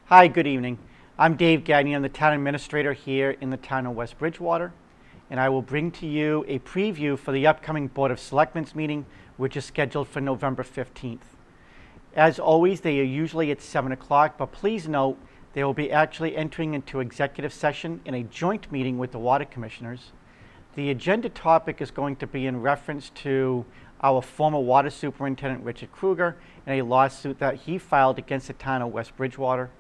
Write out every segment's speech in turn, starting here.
Hi, good evening. I'm Dave Gagne. I'm the town administrator here in the town of West Bridgewater, and I will bring to you a preview for the upcoming Board of Selectmen meeting, which is scheduled for November 15th. As always, they are usually at 7 o'clock, but please note they will be actually entering into executive session in a joint meeting with the water commissioners. The agenda topic is going to be in reference to our former water superintendent, Richard Kruger, and a lawsuit that he filed against the town of West Bridgewater.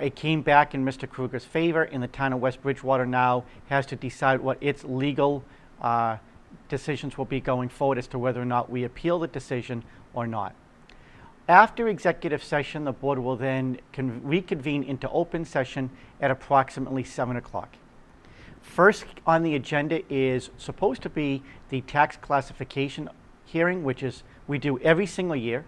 It came back in Mr. Kruger's favor, and the town of West Bridgewater now has to decide what its legal decisions will be going forward as to whether or not we appeal the decision or not. After executive session, the board will then reconvene into open session at approximately 7 o'clock. First on the agenda is supposed to be the tax classification hearing, which is we do every single year.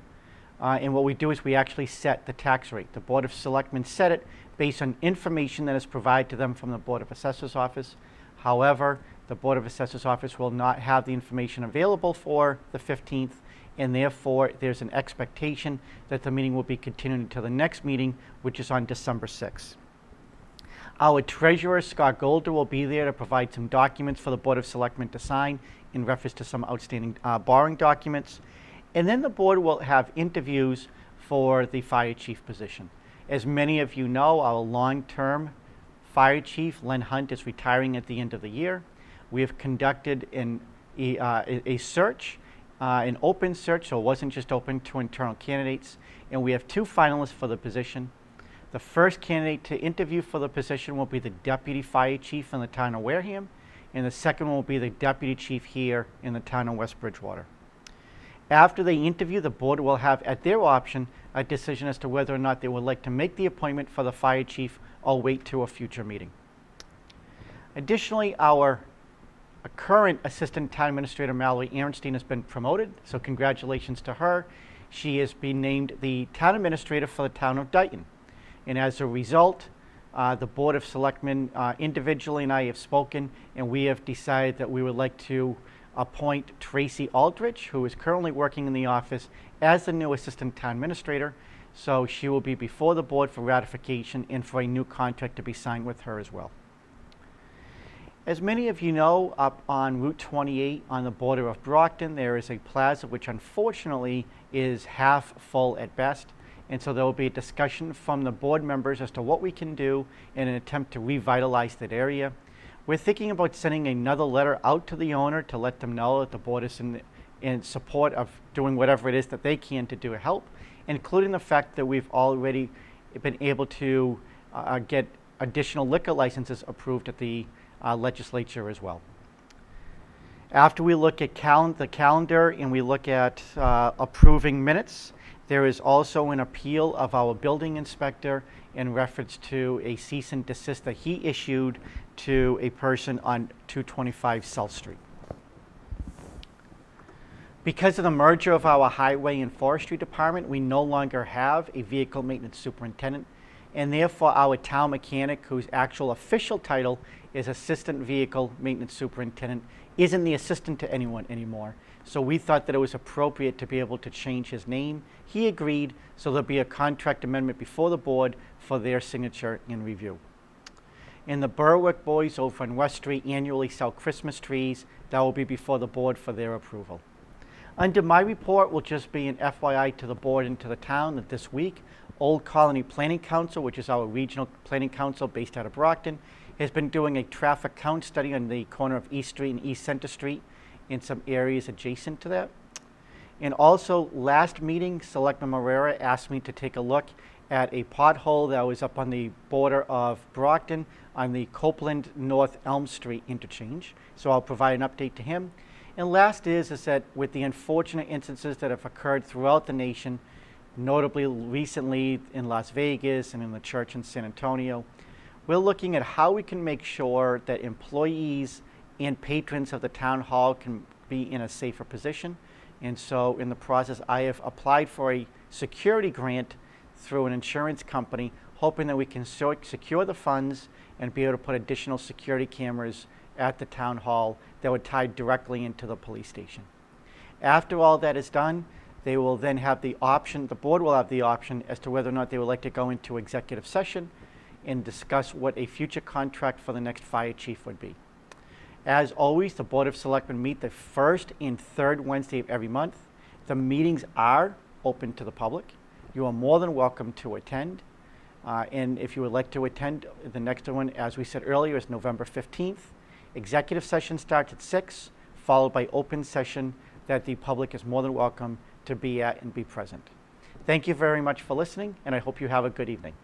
And what we do is we actually set the tax rate. The Board of Selectmen set it based on information that is provided to them from the Board of Assessors Office. However, the Board of Assessors Office will not have the information available for the 15th, and therefore there's an expectation that the meeting will be continued until the next meeting, which is on December 6th. Our treasurer, Scott Golder, will be there to provide some documents for the Board of Selectmen to sign in reference to some outstanding borrowing documents. And then the board will have interviews for the fire chief position. As many of you know, our long-term fire chief, Len Hunt, is retiring at the end of the year. We have conducted a search, an open search, so it wasn't just open to internal candidates, and we have two finalists for the position. The first candidate to interview for the position will be the deputy fire chief in the town of Wareham, and the second one will be the deputy chief here in the town of West Bridgewater. After they interview, the board will have at their option a decision as to whether or not they would like to make the appointment for the fire chief or wait to a future meeting. Additionally, our current assistant town administrator, Mallory Ehrenstein, has been promoted, so congratulations to her. She has been named the town administrator for the town of Dayton. And as a result, the Board of Selectmen individually and I have spoken, and we have decided that we would like to appoint Tracy Aldrich, who is currently working in the office, as the new assistant town administrator. So she will be before the board for ratification and for a new contract to be signed with her as well. As many of you know, up on Route 28 on the border of Brockton, there is a plaza which unfortunately is half full at best. And so there will be a discussion from the board members as to what we can do in an attempt to revitalize that area. We're thinking about sending another letter out to the owner to let them know that the board is in support of doing whatever it is that they can to do help, including the fact that we've already been able to get additional liquor licenses approved at the legislature as well. After we look at the calendar and we look at approving minutes, there is also an appeal of our building inspector in reference to a cease and desist that he issued to a person on 225 South Street. Because of the merger of our highway and forestry department, we no longer have a vehicle maintenance superintendent, and therefore our town mechanic, whose actual official title is assistant vehicle maintenance superintendent, isn't the assistant to anyone anymore. So we thought that it was appropriate to be able to change his name. He agreed, so there'll be a contract amendment before the board for their signature and review. And the Berwick boys over on West Street annually sell Christmas trees. That will be before the board for their approval. Under my report will just be an FYI to the board and to the town that this week, Old Colony Planning Council, which is our regional planning council based out of Brockton, has been doing a traffic count study on the corner of East Street and East Center Street in some areas adjacent to that. And also, last meeting, Selectman Morera asked me to take a look at a pothole that was up on the border of Brockton on the Copeland North Elm Street interchange. So I'll provide an update to him. And last is that with the unfortunate instances that have occurred throughout the nation, notably recently in Las Vegas and in the church in San Antonio, we're looking at how we can make sure that employees and patrons of the town hall can be in a safer position. And so in the process, I have applied for a security grant through an insurance company, hoping that we can secure the funds and be able to put additional security cameras at the town hall that would tie directly into the police station. After all that is done, They will then have the option, the board will have the option as to whether or not they would like to go into executive session and discuss what a future contract for the next fire chief would be. As always, the Board of Selectmen meet the first and third Wednesday of every month. The meetings are open to the public. You are more than welcome to attend. And if you would like to attend, the next one, as we said earlier, is November 15th. Executive session starts at 6, followed by open session that the public is more than welcome to be at and be present. Thank you very much for listening, and I hope you have a good evening.